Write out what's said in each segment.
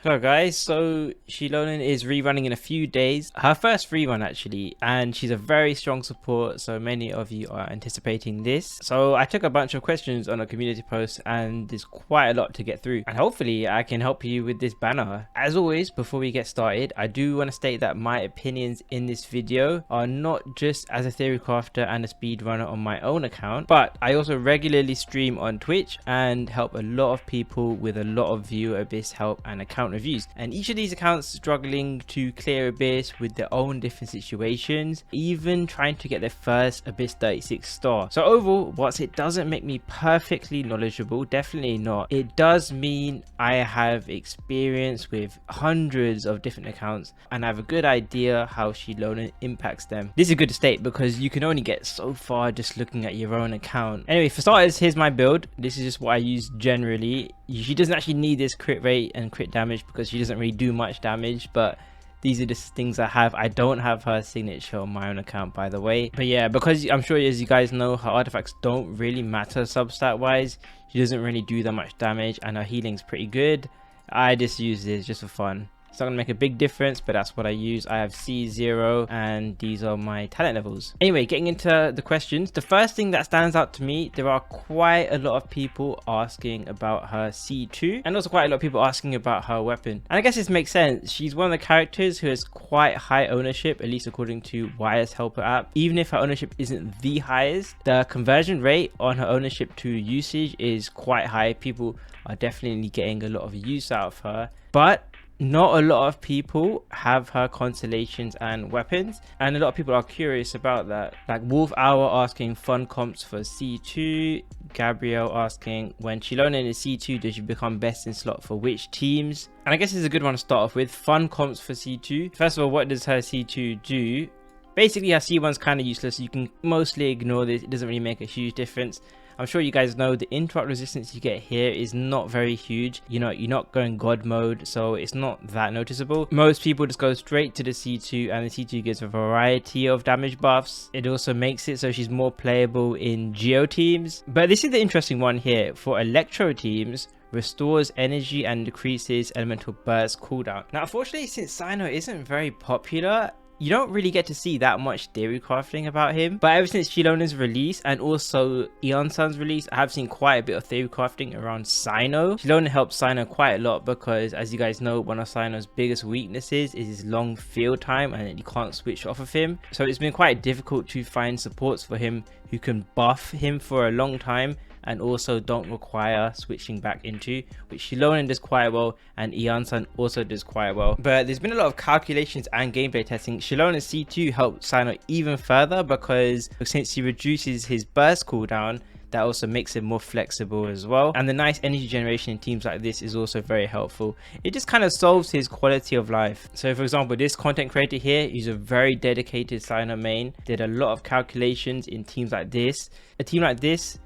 Hello guys, so Xilonen is rerunning in a few days, her first rerun actually, and she's a very strong support, so many of you are anticipating this. So I took a bunch of questions on a community post and there's quite a lot to get through, and hopefully I can help you with this banner. As always, before we get started, I do want to state that my opinions in this video are not just as a theory crafter and a speedrunner on my own account, but I also regularly stream on Twitch and help a lot of people with a lot of viewer abyss help and account reviews, and each of these accounts struggling to clear abyss with their own different situations, even trying to get their first abyss 36 star. So overall, whilst it doesn't make me perfectly knowledgeable, definitely not, it does mean I have experience with hundreds of different accounts and I have a good idea how Xilonen impacts them. This is a good state because you can only get so far just looking at your own account. Anyway, for starters, here's my build. This is just what I use generally. She doesn't actually need this crit rate and crit damage because she doesn't really do much damage, but these are just things I have. I don't have her signature on my own account, by the way. But yeah, because I'm sure as you guys know, her artifacts don't really matter substat wise. She doesn't really do that much damage and her healing's pretty good. I just use this just for fun. It's not gonna make a big difference, but that's what I use. I have C0 and these are my talent levels. Anyway, getting into the questions, the first thing that stands out to me, there are quite a lot of people asking about her C2 and also quite a lot of people asking about her weapon. And I guess this makes sense. She's one of the characters who has quite high ownership, at least according to Wire's helper app. Even if her ownership isn't the highest, the conversion rate on her ownership to usage is quite high. People are definitely getting a lot of use out of her, but not a lot of people have her constellations and weapons, and a lot of people are curious about that. Like Wolf Hour asking fun comps for C2, Gabrielle asking when Xilonen is C2 does she become best in slot for which teams? And I guess this is a good one to start off with. Fun comps for C2. First of all, what does her C2 do? Basically her C1's kind of useless. You can mostly ignore this. It doesn't really make a huge difference. I'm sure you guys know the interrupt resistance you get here is not very huge. You know, you're not going god mode, so it's not that noticeable. Most people just go straight to the C2, and the C2 gives a variety of damage buffs. It also makes it so she's more playable in Geo teams. But this is the interesting one here. For Electro teams, restores energy and decreases elemental burst cooldown. Now unfortunately, since Cyno isn't very popular, you don't really get to see that much theory crafting about him. But ever since Xilonen's release and also Iansan's release, I have seen quite a bit of theory crafting around Cyno. Xilonen helps Cyno quite a lot because, as you guys know, one of Cyno's biggest weaknesses is his long field time and you can't switch off of him. So it's been quite difficult to find supports for him who can buff him for a long time and also don't require switching back into, which Xilonen does quite well and Iansan also does quite well. But there's been a lot of calculations and gameplay testing. Xilonen C2 helps Cyno even further because since he reduces his burst cooldown, that also makes it more flexible as well. And the nice energy generation in teams like this is also very helpful. It just kind of solves his quality of life. So for example, this content creator here, he's a very dedicated Cyno main, did a lot of calculations in teams like this. A team like this,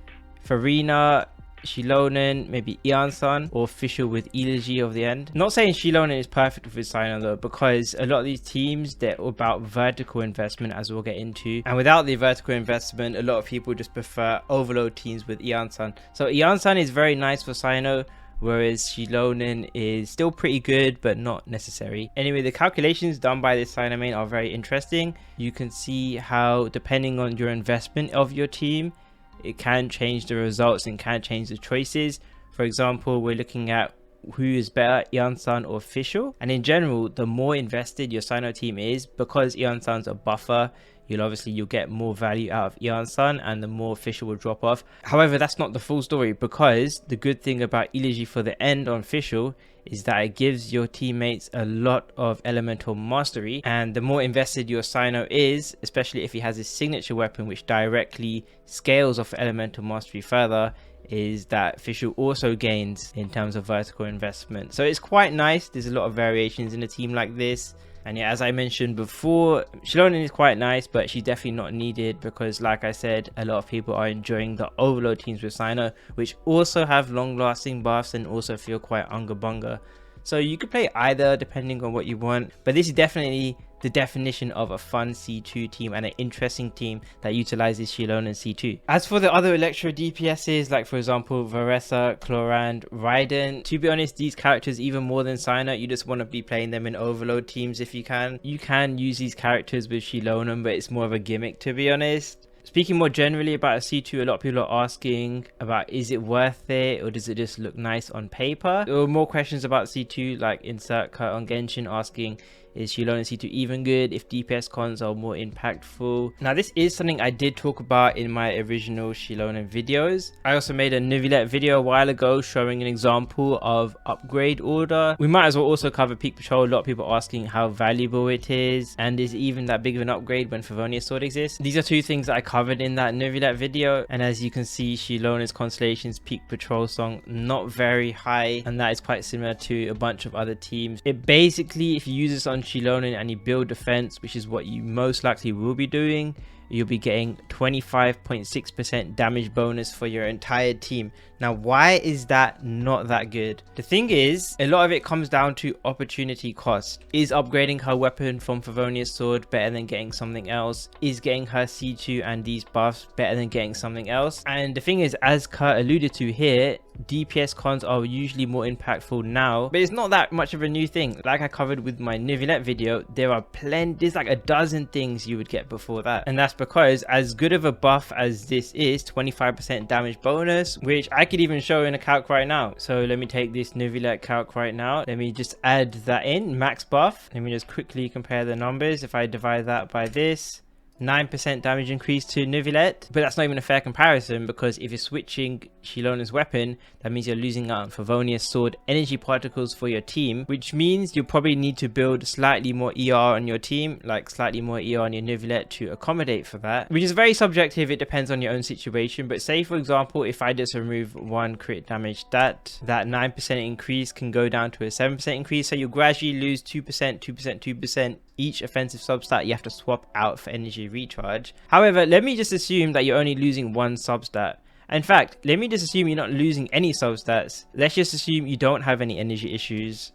Farina, Xilonen, maybe Iansan, or Official with Elegy of the end. Not saying Xilonen is perfect with his Cyno though, because a lot of these teams, they're about vertical investment, as we'll get into. And without the vertical investment, a lot of people just prefer overload teams with Iansan. So Iansan is very nice for Cyno, whereas Xilonen is still pretty good but not necessary. Anyway, the calculations done by this Cyno main are very interesting. You can see how, depending on your investment of your team, it can change the results and can change the choices. For example, we're looking at who is better, Iansan or Official, and in general, the more invested your Cyno team is, because Iansan's a buffer, you'll get more value out of Iansan and the more Official will drop off. However, that's not the full story, because the good thing about Elegy for the end on Official is that it gives your teammates a lot of elemental mastery, and the more invested your Cyno is, especially if he has his signature weapon which directly scales off elemental mastery further, is that Official also gains in terms of vertical investment. So it's quite nice. There's a lot of variations in a team like this. And yeah, as I mentioned before, Xilonen is quite nice, but she's definitely not needed because, like I said, a lot of people are enjoying the overload teams with Cyno, which also have long lasting buffs and also feel quite unga bunga. So you could play either depending on what you want, but this is definitely the definition of a fun C2 team and an interesting team that utilizes Xilonen C2. As for the other Electro DPSs, like for example Varesa, Chlorand, Raiden, to be honest, these characters, even more than Cyno, you just want to be playing them in overload teams if you can. You can use these characters with Xilonen, but it's more of a gimmick, to be honest. Speaking more generally about a C2, a lot of people are asking about, is it worth it or does it just look nice on paper? There were more questions about C2, like Insert Cut on Genshin asking, is Xilonen C2 even good if DPS cons are more impactful? Now this is something I did talk about in my original Xilonen videos. I also made a Navia video a while ago showing an example of upgrade order. We might as well also cover Peak Patrol. A lot of people asking how valuable it is and is it even that big of an upgrade when Favonius Sword exists. These are two things that I covered in that Navia video, and as you can see, Xilonen's Constellations Peak Patrol song not very high, and that is quite similar to a bunch of other teams. It basically, if you use this on Xilonen and you build defense, which is what you most likely will be doing, you'll be getting 25.6% damage bonus for your entire team. Now why is that not that good? The thing is, a lot of it comes down to opportunity cost. Is upgrading her weapon from Favonius Sword better than getting something else? Is getting her C2 and these buffs better than getting something else? And the thing is, as Kurt alluded to here, DPS cons are usually more impactful now, but it's not that much of a new thing. Like I covered with my Navia video, there's like a dozen things you would get before that, and that's because as good of a buff as this is, 25% damage bonus, which I could even show in a calc right now. So let me take this Navia calc right now, let me just add that in, max buff. Let me just quickly compare the numbers. If I divide that by this, 9% damage increase to Navia, but that's not even a fair comparison, because if you're switching Xilonen's weapon, that means you're losing out on Favonius Sword energy particles for your team, which means you'll probably need to build slightly more ER on your team, like slightly more ER on your Navia to accommodate for that, which is very subjective. It depends on your own situation. But say for example, if I just remove one crit damage, that 9% increase can go down to a 7% increase, so you'll gradually lose 2%, 2%, 2% each offensive substat you have to swap out for energy recharge. However, let me just assume that you're only losing one substat. In fact, let me just assume you're not losing any substats. Let's just assume you don't have any energy issues,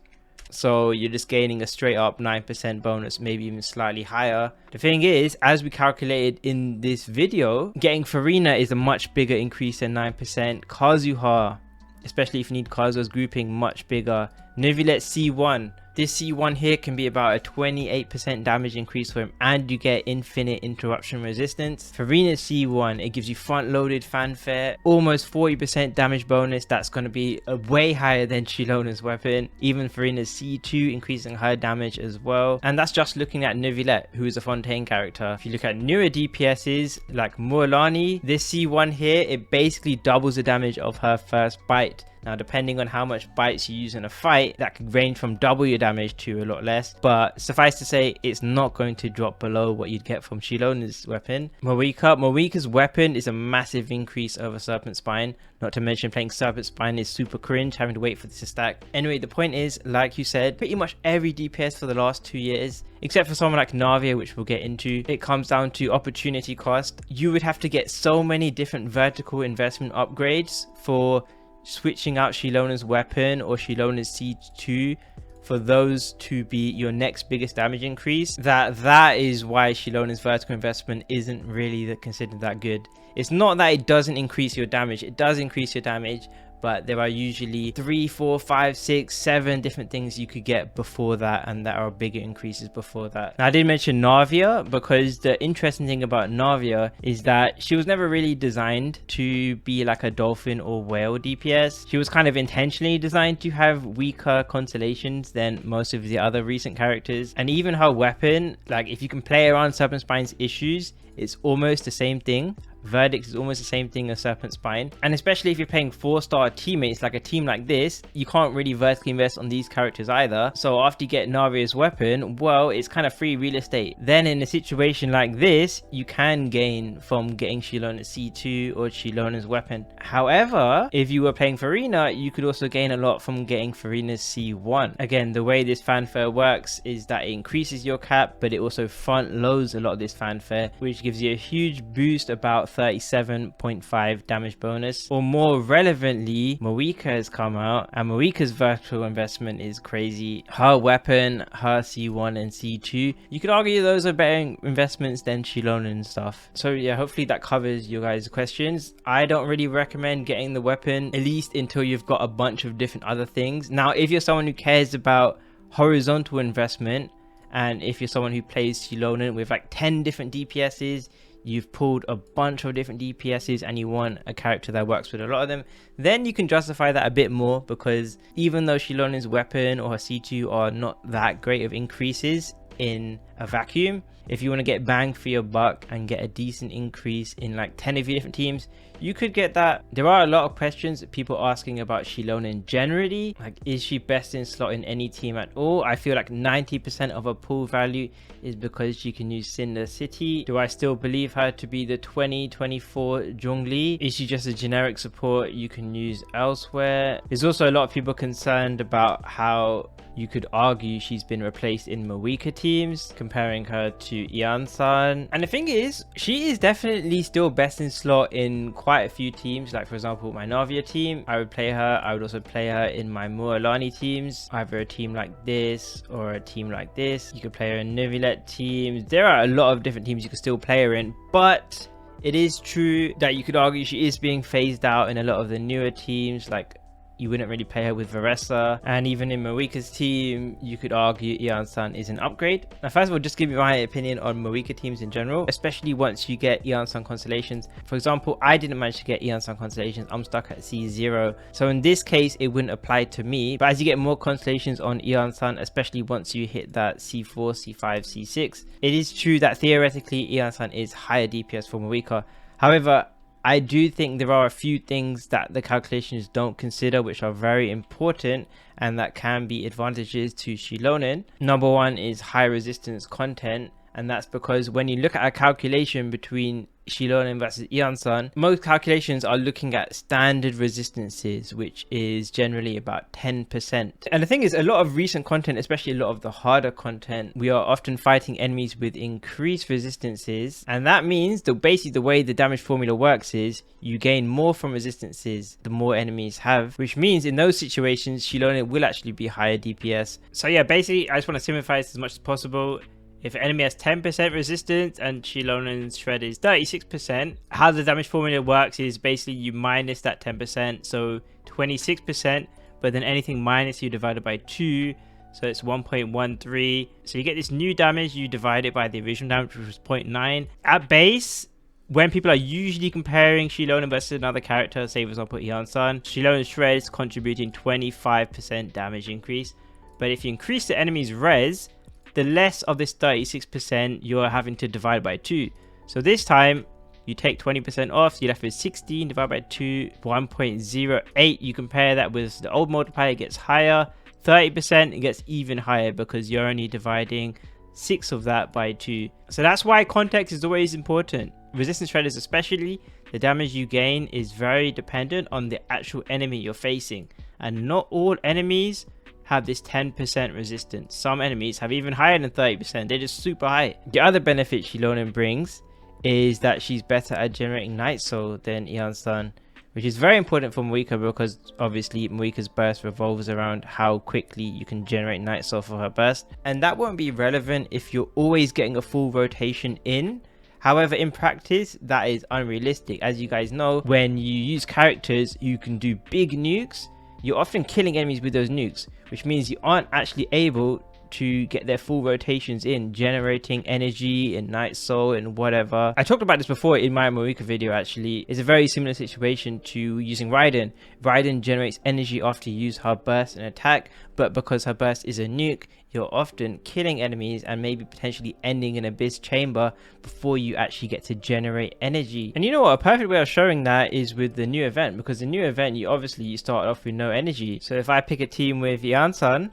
so you're just gaining a straight up 9% bonus, maybe even slightly higher. The thing is, as we calculated in this video, getting Farina is a much bigger increase than 9%. Kazuha, especially if you need Kazuha's grouping, much bigger. Navia C1, this C1 here can be about a 28% damage increase for him, and you get infinite interruption resistance. Farina's C1, it gives you front loaded fanfare, almost 40% damage bonus. That's going to be way higher than Xilonen's weapon. Even Farina's C2 increasing her damage as well, and that's just looking at Navia, who is a Fontaine character. If you look at newer DPSs like Mualani, this C1 here, it basically doubles the damage of her first bite. Now, depending on how much bites you use in a fight, that could range from double your damage to a lot less. But suffice to say, it's not going to drop below what you'd get from Xilonen's weapon. Mavuika's weapon is a massive increase over Serpent Spine. Not to mention playing Serpent Spine is super cringe, having to wait for this to stack. Anyway, the point is, like you said, pretty much every DPS for the last 2 years, except for someone like Navia, which we'll get into, it comes down to opportunity cost. You would have to get so many different vertical investment upgrades for switching out Xilonen's weapon or Xilonen's C2 for those to be your next biggest damage increase. That is why Xilonen's vertical investment isn't really considered that good. It's not that it doesn't increase your damage, it does increase your damage, but there are usually 3, 4, 5, 6, 7 different things you could get before that, and that are bigger increases before that. Now, I did mention Navia because the interesting thing about Navia is that she was never really designed to be like a dolphin or whale DPS. She was kind of intentionally designed to have weaker constellations than most of the other recent characters, and even her weapon, like if you can play around Serpent Spine's issues, it's almost the same thing. Verdict is almost the same thing as Serpent Spine, and especially if you're playing 4-star teammates like a team like this, you can't really vertically invest on these characters either. So after you get Navia's weapon, well, it's kind of free real estate. Then in a situation like this, you can gain from getting Xilonen C2 or Xilonen's weapon. However, if you were playing Farina, you could also gain a lot from getting Farina's C1. Again, the way this fanfare works is that it increases your cap, but it also front loads a lot of this fanfare, which gives you a huge boost, about 37.5 damage bonus. Or more relevantly, Mavuika has come out, and Mavuika's vertical investment is crazy. Her weapon, her C1 and C2, you could argue those are better investments than Xilonen and stuff. So yeah, hopefully that covers your guys' questions. I don't really recommend getting the weapon, at least until you've got a bunch of different other things. Now, if you're someone who cares about horizontal investment, and if you're someone who plays Xilonen with like 10 different DPSs, you've pulled a bunch of different DPSs and you want a character that works with a lot of them, then you can justify that a bit more, because even though Xilonen's weapon or her C2 are not that great of increases in a vacuum, if you want to get bang for your buck and get a decent increase in like 10 of your different teams, you could get that. There are a lot of questions that people asking about Xilonen generally, like is she best in slot in any team at all? I feel like 90% of her pull value is because she can use Cinder City. Do I still believe her to be the 2024 Zhongli? Is she just a generic support you can use elsewhere? There's also a lot of people concerned about how you could argue she's been replaced in Mavuika teams, comparing her to Iansan. And the thing is, she is definitely still best in slot in quite a few teams. Like for example, my Navia team, I would play her. I would also play her in my Mualani teams, either a team like this or a team like this. You could play her in Navia teams. There are a lot of different teams you could still play her in, but it is true that you could argue she is being phased out in a lot of the newer teams. Like you wouldn't really play her with Varessa, and even in Mavuika's team you could argue Iansan is an upgrade. Now first of all, just give me my opinion on Mavuika teams in general, especially once you get Iansan Constellations. For example, I didn't manage to get Iansan Constellations, I'm stuck at C0, so in this case it wouldn't apply to me. But as you get more constellations on Iansan, especially once you hit that C4, C5, C6, it is true that theoretically Iansan is higher DPS for Mavuika. However, I do think there are a few things that the calculations don't consider which are very important and that can be advantages to Xilonen. Number one is high resistance content, and that's because when you look at a calculation between Xilonen versus Iansan, most calculations are looking at standard resistances, which is generally about 10%. And the thing is, a lot of recent content, especially a lot of the harder content, we are often fighting enemies with increased resistances, and that means that basically the way the damage formula works is you gain more from resistances the more enemies have, which means in those situations Xilonen will actually be higher DPS. So yeah, basically I just want to simplify this as much as possible. If an enemy has 10% resistance and Xilonen's shred is 36%, how the damage formula works is basically you minus that 10%, so 26%, but then anything minus you divide it by 2, so it's 1.13. So you get this new damage, you divide it by the original damage, which was 0.9. At base, when people are usually comparing Xilonen versus another character, say for example Iansan, Xilonen's shred is contributing 25% damage increase. But if you increase the enemy's res, the less of this 36% you're having to divide by 2. So this time you take 20% off, you're left with 16 divided by 2, 1.08. You compare that with the old multiplier, it gets higher. 30%, it gets even higher because you're only dividing 6 of that by 2. So that's why context is always important. Resistance shredders especially, the damage you gain is very dependent on the actual enemy you're facing, and not all enemies have this 10% resistance. Some enemies have even higher than 30%. They're just super high. The other benefit Xilonen brings is that she's better at generating Nightsoul than Iansan, which is very important for Mavuika because obviously Mavuika's burst revolves around how quickly you can generate Nightsoul for her burst, and that won't be relevant if you're always getting a full rotation in. However, in practice, that is unrealistic. As you guys know, when you use characters, you can do big nukes. You're often killing enemies with those nukes, which means you aren't actually able to get their full rotations in, generating energy and Nightsoul and whatever. I talked about this before in my Mavuika video actually. It's a very similar situation to using Raiden. Raiden generates energy after you use her burst and attack, but because her burst is a nuke, you're often killing enemies and maybe potentially ending an abyss chamber before you actually get to generate energy. And you know what, a perfect way of showing that is with the new event, because the new event you start off with no energy. So if I pick a team with Iansan,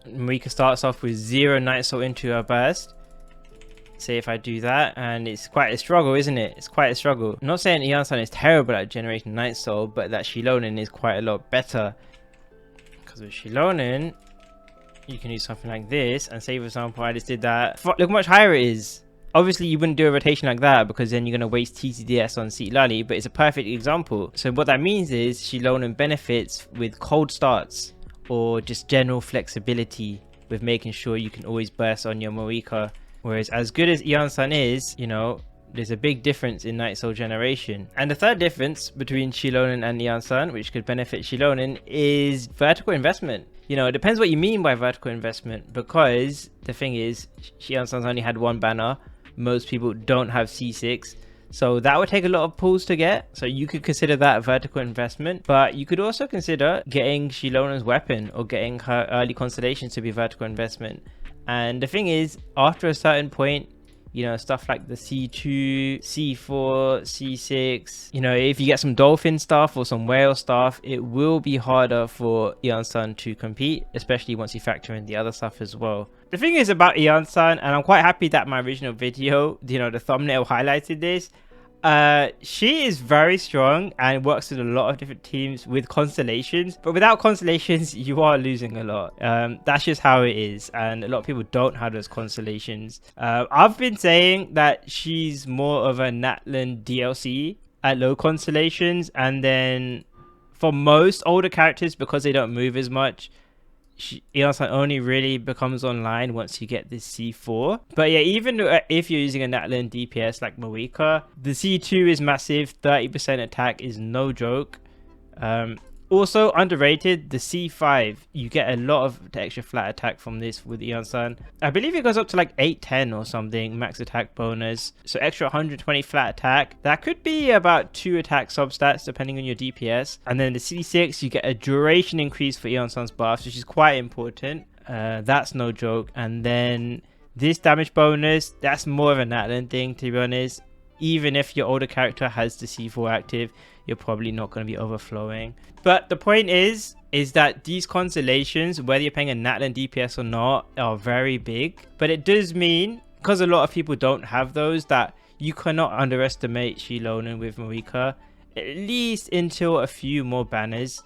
Mavuika starts off with 0 Nightsoul into her burst. Say if I do that, and it's quite a struggle, isn't it? It's quite a struggle. I'm not saying Iansan is terrible at generating Nightsoul, but that Xilonen is quite a lot better. Because with Xilonen, you can do something like this, and say for example I just did that. Look how much higher it is. Obviously, you wouldn't do a rotation like that because then you're going to waste TCDS on Citlali, but it's a perfect example. So what that means is Xilonen benefits with cold starts or just general flexibility with making sure you can always burst on your Mavuika. Whereas as good as Iansan is, you know, there's a big difference in Nightsoul generation. And the third difference between Xilonen and Iansan, which could benefit Xilonen, is vertical investment. You know, it depends what you mean by vertical investment, because the thing is, Iansan's only had one banner. Most people don't have C6. So that would take a lot of pulls to get. So you could consider that a vertical investment. But you could also consider getting Xilonen's weapon or getting her early constellations to be vertical investment. And the thing is, after a certain point, you know, stuff like the C2, C4, C6, you know, if you get some dolphin stuff or some whale stuff, it will be harder for Iansan to compete, especially once you factor in the other stuff as well. The thing is about Iansan, and I'm quite happy that my original video, you know, the thumbnail highlighted this, she is very strong and works with a lot of different teams with constellations, but without constellations you are losing a lot. That's just how it is, and a lot of people don't have those constellations. I've been saying that she's more of a Natlan DLC at low constellations, and then for most older characters, because they don't move as much, Iansan only really becomes online once you get this C4. But yeah, even if you're using a Natlan DPS like Mavuika, the C2 is massive. 30% attack is no joke. Also underrated, the C5, you get a lot of the extra flat attack from this with Iansan. I believe it goes up to like 810 or something, max attack bonus. So extra 120 flat attack. That could be about 2 attack substats depending on your DPS. And then the C6, you get a duration increase for Iansan's buffs, which is quite important. That's no joke. And then this damage bonus, that's more of a Natlan thing, to be honest. Even if your older character has the C4 active, you're probably not going to be overflowing. But the point is that these constellations, whether you're paying a Natlan DPS or not, are very big. But it does mean, because a lot of people don't have those, that you cannot underestimate Xilonen with Mavuika, at least until a few more banners.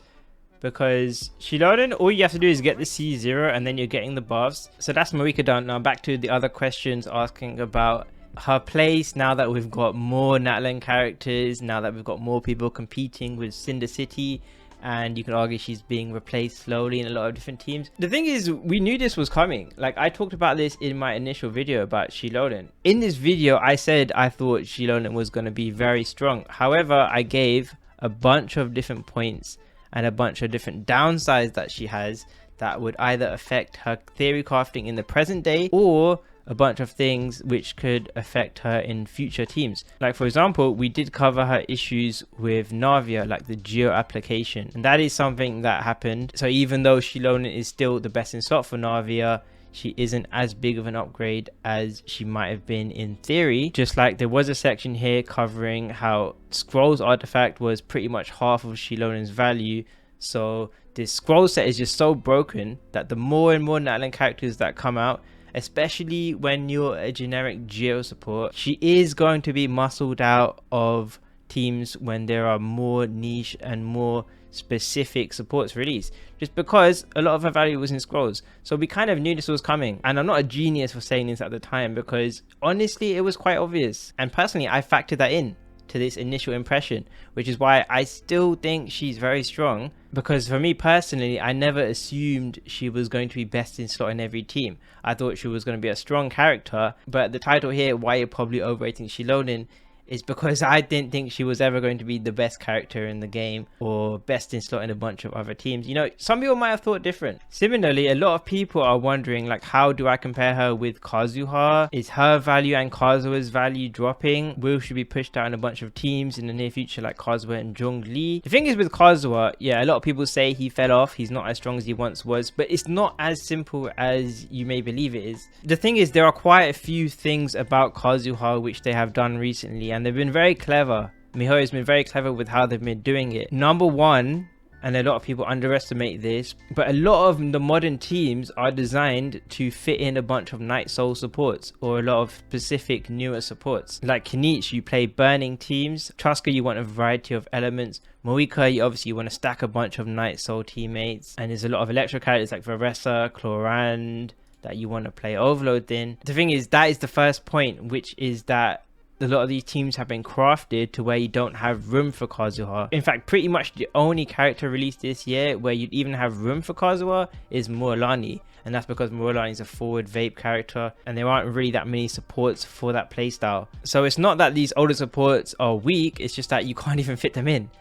Because Xilonen, all you have to do is get the C0 and then you're getting the buffs. So that's Mavuika done. Now back to the other questions asking about her place now that we've got more Natlan characters, now that we've got more people competing with Cinder City, and you can argue she's being replaced slowly in a lot of different teams. The thing is, we knew this was coming. Like, I talked about this in my initial video about Xilonen. In this video, I said I thought Xilonen was going to be very strong. However, I gave a bunch of different points and a bunch of different downsides that she has that would either affect her theory crafting in the present day, or a bunch of things which could affect her in future teams. Like, for example, we did cover her issues with Navia, like the geo application, and that is something that happened. So even though Xilonen is still the best in slot for Navia, she isn't as big of an upgrade as she might have been in theory. Just like there was a section here covering how Scrolls artifact was pretty much half of Xilonen's value. So this scroll set is just so broken that the more and more Natlan characters that come out, especially when you're a generic geo support, she is going to be muscled out of teams when there are more niche and more specific supports released, just because a lot of her value was in scrolls. So we kind of knew this was coming, and I'm not a genius for saying this at the time, because honestly it was quite obvious, and personally I factored that in to this initial impression, which is why I still think she's very strong. Because for me personally, I never assumed she was going to be best in slot in every team. I thought she was going to be a strong character, but the title here, why you're probably overrating Xilonen, is because I didn't think she was ever going to be the best character in the game or best in slot in a bunch of other teams. You know, some people might have thought different. Similarly, a lot of people are wondering, like, how do I compare her with Kazuha? Is her value and Kazuha's value dropping? Will she be pushed out in a bunch of teams in the near future like Kazuha and Zhongli? The thing is with Kazuha, yeah, a lot of people say he fell off, he's not as strong as he once was, but it's not as simple as you may believe it is. The thing is, there are quite a few things about Kazuha which they have done recently, and they've been very clever. Miho has been very clever with how they've been doing it. Number one, and a lot of people underestimate this, but a lot of the modern teams are designed to fit in a bunch of Nightsoul supports or a lot of specific newer supports. Like Kinich, you play burning teams. Traska, you want a variety of elements. Mavuika, you obviously want to stack a bunch of Nightsoul teammates. And there's a lot of electro characters like Varessa, Chlorand, that you want to play Overload in. The thing is, that is the first point, which is that a lot of these teams have been crafted to where you don't have room for Kazuha. In fact, pretty much the only character released this year where you'd even have room for Kazuha is Mualani, and that's because Mualani is a forward vape character and there aren't really that many supports for that playstyle. So it's not that these older supports are weak, it's just that you can't even fit them in.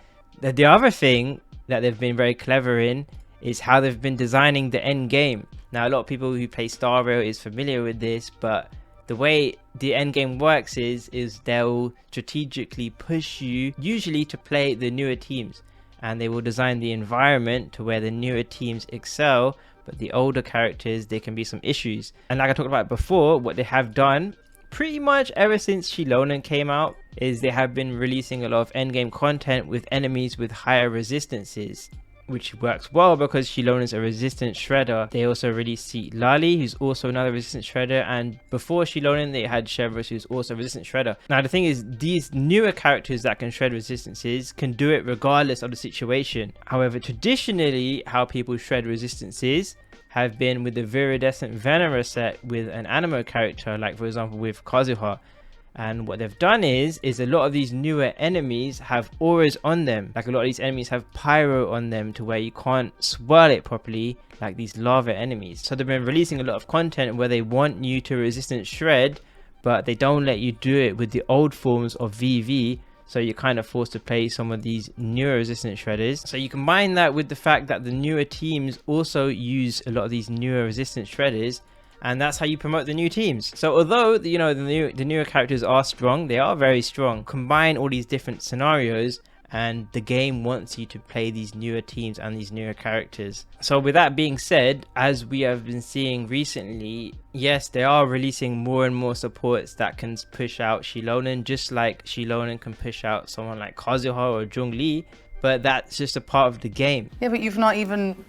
The other thing that they've been very clever in is how they've been designing the end game. Now, a lot of people who play Star Rail is familiar with this, but the way the end game works is they'll strategically push you usually to play the newer teams, and they will design the environment to where the newer teams excel, but the older characters, there can be some issues. And like I talked about before, what they have done pretty much ever since Xilonen came out is they have been releasing a lot of endgame content with enemies with higher resistances, which works well because Xilonen is a resistant shredder. They also released Lali, who's also another resistant shredder, and before Xilonen they had Chevros, who's also a resistant shredder. Now the thing is, these newer characters that can shred resistances can do it regardless of the situation. However, traditionally how people shred resistances have been with the viridescent Venom set with an Animo character, like for example with Kazuha. And what they've done is a lot of these newer enemies have auras on them. Like a lot of these enemies have pyro on them to where you can't swirl it properly like these lava enemies. So they've been releasing a lot of content where they want you to resistant shred, but they don't let you do it with the old forms of VV. So you're kind of forced to play some of these newer resistant shredders. So you combine that with the fact that the newer teams also use a lot of these newer resistant shredders, and that's how you promote the new teams. So although the newer characters are strong, they are very strong. Combine all these different scenarios and the game wants you to play these newer teams and these newer characters. So with that being said, as we have been seeing recently, yes, they are releasing more and more supports that can push out Xilonen, just like Xilonen can push out someone like Kazuha or Zhongli, but that's just a part of the game. Yeah, but you've not even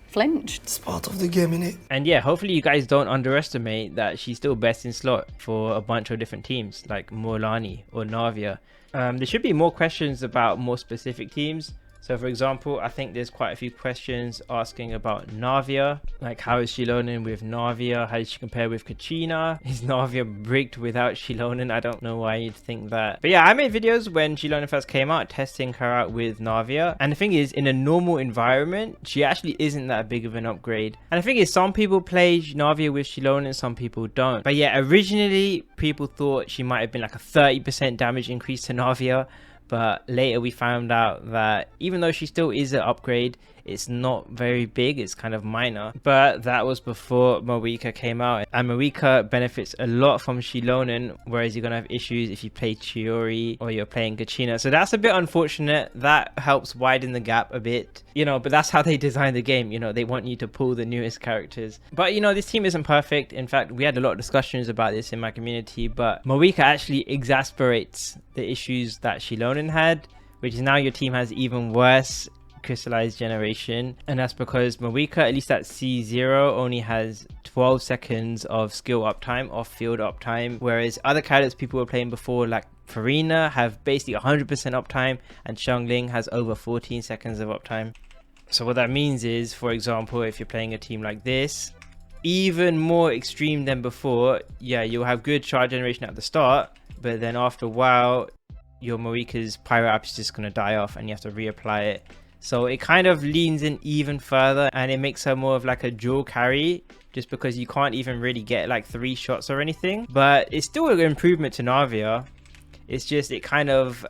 flinched. It's part of the game, innit? And yeah, hopefully you guys don't underestimate that she's still best in slot for a bunch of different teams like Mualani or Navia. There should be more questions about more specific teams. So for example, I think there's quite a few questions asking about Navia, like how is Xilonen with Navia? How does she compare with Kachina? Is Navia bricked without Xilonen? I don't know why you'd think that. But yeah, I made videos when Xilonen first came out, testing her out with Navia. And the thing is, in a normal environment, she actually isn't that big of an upgrade. And the thing is, some people play Navia with Xilonen, some people don't. But yeah, originally people thought she might have been like a 30% damage increase to Navia. But later we found out that even though she still is an upgrade, it's not very big, it's kind of minor. But that was before Mavuika came out, and Mavuika benefits a lot from Xilonen, whereas you're gonna have issues if you play Chiori or you're playing Kachina. So that's a bit unfortunate. That helps widen the gap a bit, you know, but that's how they design the game. You know, they want you to pull the newest characters. But you know, this team isn't perfect. In fact, we had a lot of discussions about this in my community, but Mavuika actually exasperates the issues that Xilonen had, which is now your team has even worse crystallized generation, and that's because Mavuika, at least at C0, only has 12 seconds of skill uptime, off field uptime, whereas other characters people were playing before like Farina have basically 100% uptime, and Xiangling has over 14 seconds of uptime. So what that means is, for example, if you're playing a team like this, even more extreme than before, yeah, you'll have good charge generation at the start, but then after a while your Mavuika's pyro up is just going to die off and you have to reapply it. So it kind of leans in even further, and it makes her more of like a dual carry, just because you can't even really get like 3 shots or anything. But it's still an improvement to Navia. It's just it kind of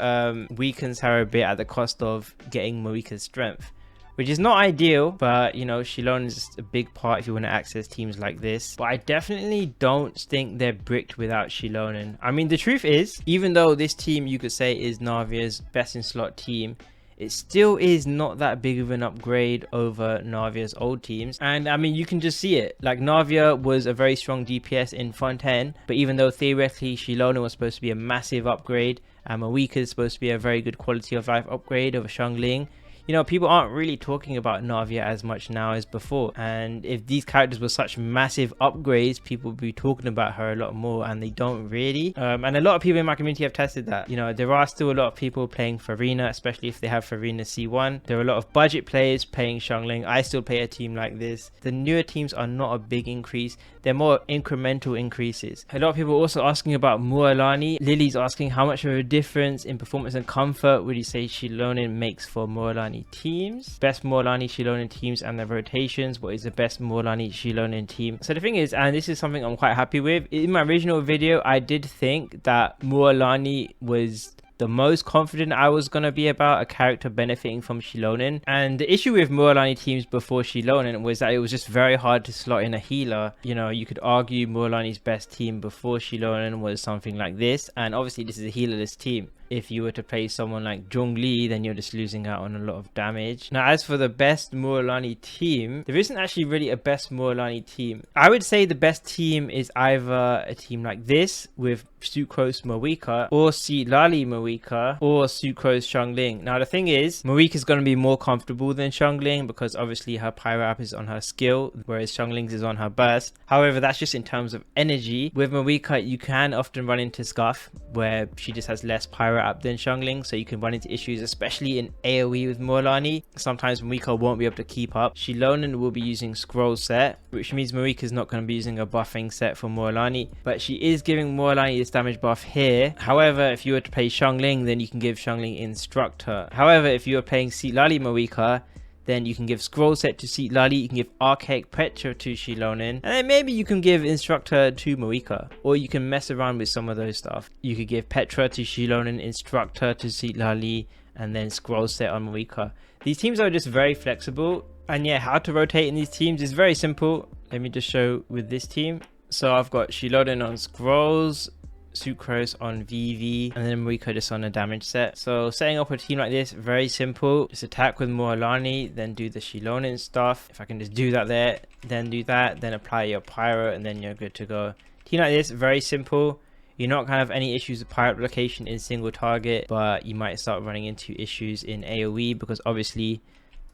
weakens her a bit at the cost of getting Mavuika's strength, which is not ideal. But you know, Xilonen is just a big part if you want to access teams like this. But I definitely don't think they're bricked without Xilonen. I mean, the truth is, even though this team you could say is Navia's best in slot team, it still is not that big of an upgrade over Navia's old teams. And I mean, you can just see it. Like, Navia was a very strong DPS in Fontaine, but even though theoretically Xilonen was supposed to be a massive upgrade, and Mavuika is supposed to be a very good quality of life upgrade over Xiangling, you know, people aren't really talking about Navia as much now as before. And if these characters were such massive upgrades, people would be talking about her a lot more, and they don't really. And a lot of people in my community have tested that. You know, there are still a lot of people playing Farina, especially if they have Farina C1. There are a lot of budget players playing Xiangling. I still play a team like this. The newer teams are not a big increase. They're more incremental increases. A lot of people are also asking about Mualani. Lily's asking how much of a difference in performance and comfort would you say Xilonen makes for Mualani teams? Best Mualani Xilonen teams and their rotations. What is the best Mualani Xilonen team? So the thing is, and this is something I'm quite happy with, in my original video I did think that Mualani was the most confident I was going to be about a character benefiting from Xilonen. And the issue with Mualani teams before Xilonen was that it was just very hard to slot in a healer. You know, you could argue Mualani's best team before Xilonen was something like this, and obviously this is a healerless team. If you were to play someone like Zhongli, then you're just losing out on a lot of damage. Now, as for the best Mualani team, there isn't actually really a best Mualani team. I would say the best team is either a team like this with Sucrose Mavuika, or Silali Mavuika, or Sucrose Xiangling. Now, the thing is, Mavuika is going to be more comfortable than Xiangling because obviously her Pyro App is on her skill, whereas Xiangling's is on her burst. However, that's just in terms of energy. With Mavuika, you can often run into Scuff, where she just has less Pyro App than Xiangling, so you can run into issues, especially in AoE with Mualani. Sometimes Mavuika won't be able to keep up. Xilonen will be using Scroll Set, which means Mavuika is not going to be using a buffing set for Mualani, but she is giving Mualani this damage buff here. However, if you were to play Xiangling, then you can give Xiangling Instructor. However, if you are playing Silali Mavuika, then you can give Scroll Set to Silali, you can give Archaic Petra to Xilonen, and then maybe you can give Instructor to Mavuika, or you can mess around with some of those stuff. You could give Petra to Xilonen, Instructor to Silali, and then Scroll Set on Mavuika. These teams are just very flexible, and yeah, how to rotate in these teams is very simple. Let me just show with this team. So I've got Xilonen on Scrolls, Sucrose on VV, and then Mavuika just on a damage set. So setting up a team like this, very simple. Just attack with Mualani, then do the Xilonen stuff. If I can just do that there, then do that, then apply your Pyro, and then you're good to go. Team like this, very simple. You're not going to have any issues with Pyro application in single target, but you might start running into issues in AoE, because obviously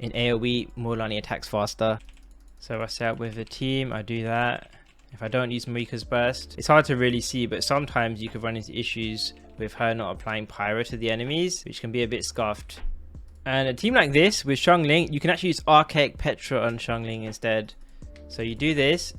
in AoE, Mualani attacks faster. So if I set up with a team, I do that. If I don't use Mavuika's burst, it's hard to really see, but sometimes you could run into issues with her not applying Pyro to the enemies, which can be a bit scuffed. And a team like this with Xiangling, you can actually use Archaic Petra on Xiangling instead. So you do this,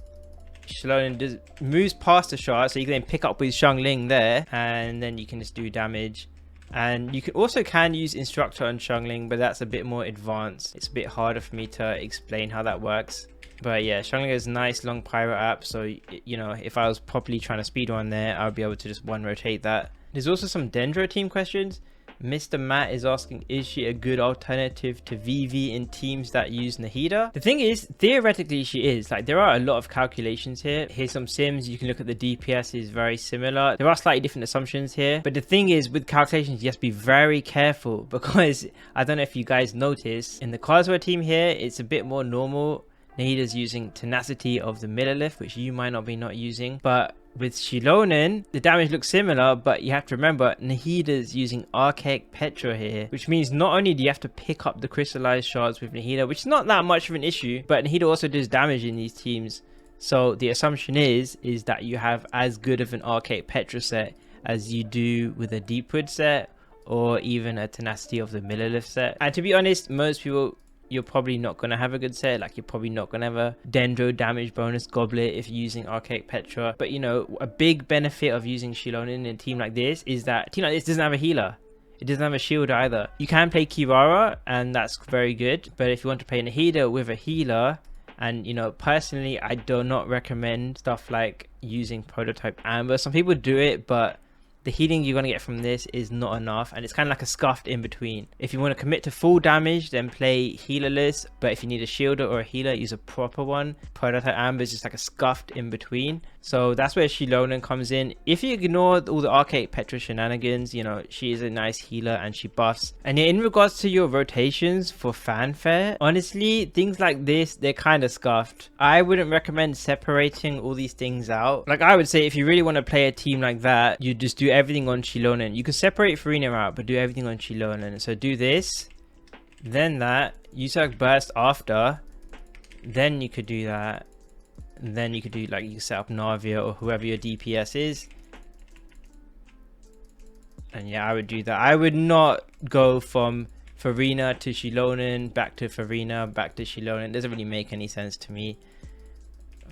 Xilonen moves past the shard, so you can then pick up with Xiangling there, and then you can just do damage. And you can also use Instructor on Xiangling, but that's a bit more advanced. It's a bit harder for me to explain how that works. But yeah, Xiangling has nice long Pyro App, so you know, if I was properly trying to speedrun there, I would be able to just one rotate that. There's also some Dendro team questions. Mr. Matt is asking, is she a good alternative to VV in teams that use Nahida? The thing is, theoretically she is. Like, there are a lot of calculations here. Here's some sims. You can look at the DPS is very similar. There are slightly different assumptions here. But the thing is, with calculations, you have to be very careful, because I don't know if you guys notice, in the Kazuha team here, it's a bit more normal. Nahida's using Tenacity of the Millilith, which you might not be using. But with Xilonen, the damage looks similar, but you have to remember Nahida's using Archaic Petra here, which means not only do you have to pick up the crystallized shards with Nahida, which is not that much of an issue, but Nahida also does damage in these teams. So the assumption is that you have as good of an Archaic Petra set as you do with a Deepwood set, or even a Tenacity of the Millilith set. And to be honest, most people, you're probably not going to have a good set. Like, you're probably not going to have a Dendro damage bonus goblet if you're using Archaic Petra. But you know, a big benefit of using Xilonen in a team like this is that a team like this doesn't have a healer. It doesn't have a shield either. You can play Kirara, and that's very good. But if you want to play Nahida with a healer, and you know, personally, I do not recommend stuff like using Prototype Amber. Some people do it, but the healing you're going to get from this is not enough, and it's kind of like a scuffed in between. If you want to commit to full damage, then play healerless, but if you need a shielder or a healer, use a proper one. Prototype Amber is just like a scuffed in between. So that's where Xilonen comes in. If you ignore all the Archaic Petra shenanigans, you know, she is a nice healer and she buffs. And yeah, in regards to your rotations for fanfare, honestly, things like this, they're kind of scuffed. I wouldn't recommend separating all these things out. Like, I would say if you really want to play a team like that, you just do everything on Xilonen. You can separate Farina out, but do everything on Xilonen. So do this, then that, you select burst after, then you could do that, and then you could do like, you can set up Navia or whoever your DPS is. And yeah, I would do that. I would not go from Farina to Xilonen, back to Farina, back to Xilonen. It doesn't really make any sense to me.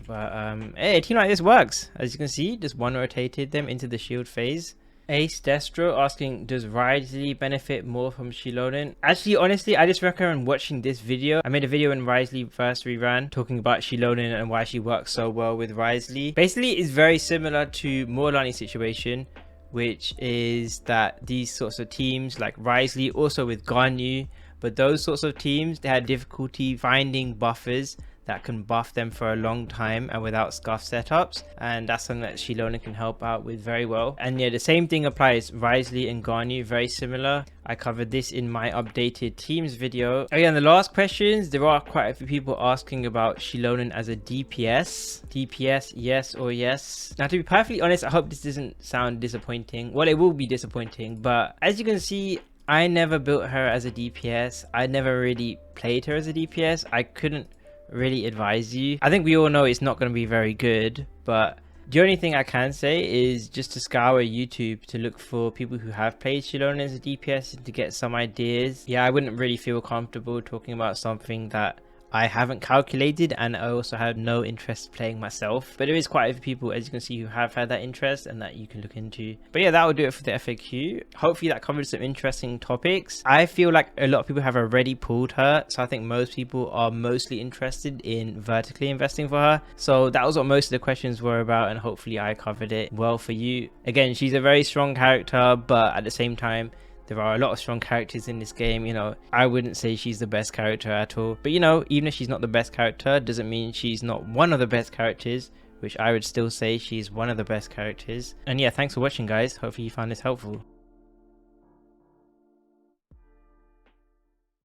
But hey, a team like this works. As you can see, just one rotated them into the shield phase. Ace Destro asking, does Wriothesley benefit more from Xilonen? Actually, honestly, I just recommend watching this video. I made a video when Wriothesley first reran talking about Xilonen and why she works so well with Wriothesley. Basically, it's very similar to Mualani's situation, which is that these sorts of teams like Wriothesley, also with Ganyu, but those sorts of teams, they had difficulty finding buffers that can buff them for a long time and without scuff setups, and that's something that Xilonen can help out with very well. And yeah, the same thing applies. Wriothesley and Ganyu, very similar. I covered this in my updated teams video. Again, the last questions, there are quite a few people asking about Xilonen as a DPS. DPS, yes or yes? Now, to be perfectly honest, I hope this doesn't sound disappointing. Well, it will be disappointing, but as you can see, I never built her as a DPS. I never really played her as a DPS. I couldn't really advise you. I think we all know it's not going to be very good, but the only thing I can say is just to scour YouTube to look for people who have played Xilonen as a DPS and to get some ideas. Yeah, I wouldn't really feel comfortable talking about something that I haven't calculated, and I also have no interest playing myself, but there is quite a few people, as you can see, who have had that interest and that you can look into. But yeah, that will do it for the FAQ. Hopefully that covered some interesting topics. I feel like a lot of people have already pulled her, so I think most people are mostly interested in vertically investing for her. So that was what most of the questions were about, and hopefully I covered it well for you. Again, she's a very strong character, but at the same time, there are a lot of strong characters in this game. You know, I wouldn't say she's the best character at all. But you know, even if she's not the best character, doesn't mean she's not one of the best characters, which I would still say she's one of the best characters. And yeah, thanks for watching, guys. Hopefully you found this helpful.